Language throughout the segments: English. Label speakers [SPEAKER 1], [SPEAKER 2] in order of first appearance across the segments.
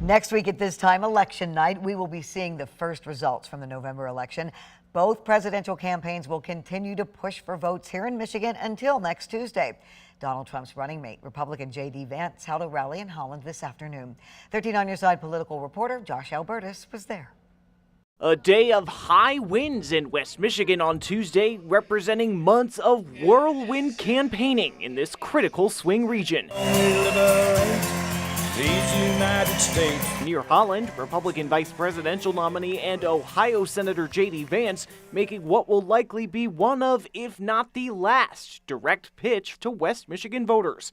[SPEAKER 1] Next week at this time, election night, we will be seeing the first results from the November election. Both presidential campaigns will continue to push for votes here in Michigan until next Tuesday. Donald Trump's running mate, Republican J.D. Vance, held a rally in Holland this afternoon. 13 on Your Side political reporter Josh Albertus was there.
[SPEAKER 2] A day of high winds in West Michigan on Tuesday, representing months of whirlwind campaigning in this critical swing region. Near Holland, Republican vice presidential nominee and Ohio Senator J.D. Vance making what will likely be one of, if not the last, direct pitch to West Michigan voters.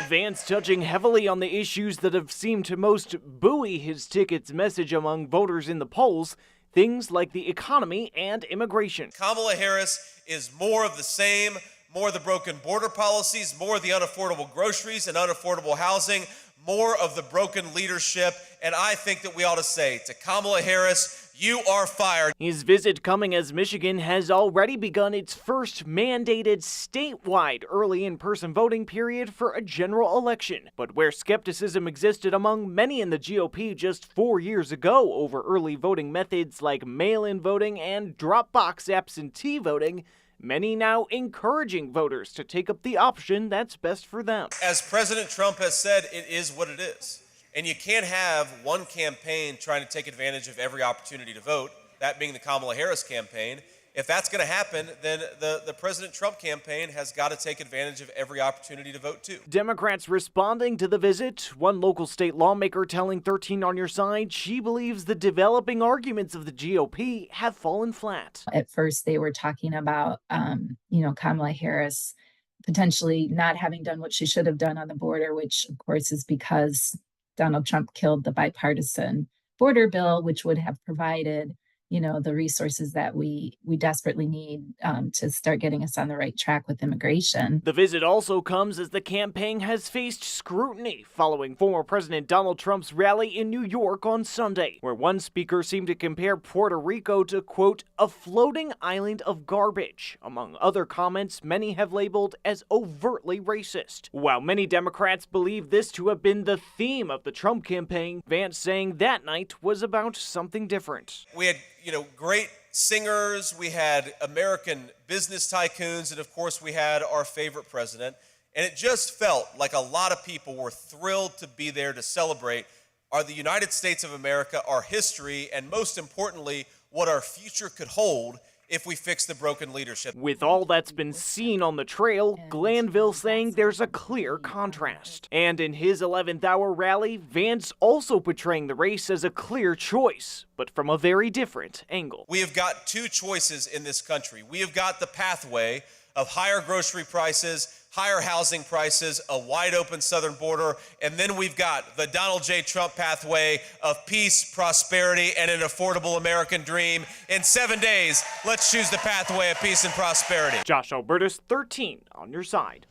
[SPEAKER 2] Vance touching heavily on the issues that have seemed to most buoy his ticket's message among voters in the polls, things like the economy and immigration.
[SPEAKER 3] Kamala Harris is more of the same, more of the broken border policies, more of the unaffordable groceries and unaffordable housing, more of the broken leadership, and I think that we ought to say to Kamala Harris, you are fired.
[SPEAKER 2] His visit coming as Michigan has already begun its first mandated statewide early in-person voting period for a general election. But where skepticism existed among many in the GOP just 4 years ago over early voting methods like mail-in voting and drop-box absentee voting, many now encouraging voters to take up the option that's best for them.
[SPEAKER 3] As President Trump has said, it is what it is. And you can't have one campaign trying to take advantage of every opportunity to vote, that being the Kamala Harris campaign. If that's going to happen, then the President Trump campaign has got to take advantage of every opportunity to vote too.
[SPEAKER 2] Democrats responding to the visit, one local state lawmaker telling 13 on Your Side she believes the developing arguments of the GOP have fallen flat.
[SPEAKER 4] At first, they were talking about, Kamala Harris potentially not having done what she should have done on the border, which of course is because Donald Trump killed the bipartisan border bill, which would have provided the resources that we desperately need to start getting us on the right track with immigration.
[SPEAKER 2] The visit also comes as the campaign has faced scrutiny following former President Donald Trump's rally in New York on Sunday, where one speaker seemed to compare Puerto Rico to, quote, a floating island of garbage, among other comments many have labeled as overtly racist. While many Democrats believe this to have been the theme of the Trump campaign, Vance saying that night was about something different.
[SPEAKER 3] We had great singers, we had American business tycoons, and of course we had our favorite president. And it just felt like a lot of people were thrilled to be there to celebrate the United States of America, our history, and most importantly, what our future could hold if we fix the broken leadership.
[SPEAKER 2] With all that's been seen on the trail, Glanville saying there's a clear contrast. And in his 11th hour rally, Vance also portraying the race as a clear choice, but from a very different angle.
[SPEAKER 3] We have got two choices in this country. We have got the pathway of higher grocery prices, higher housing prices, a wide open southern border, and then we've got the Donald J. Trump pathway of peace, prosperity, and an affordable American dream. In 7 days, let's choose the pathway of peace and prosperity.
[SPEAKER 2] Josh Albertus, 13 on Your Side.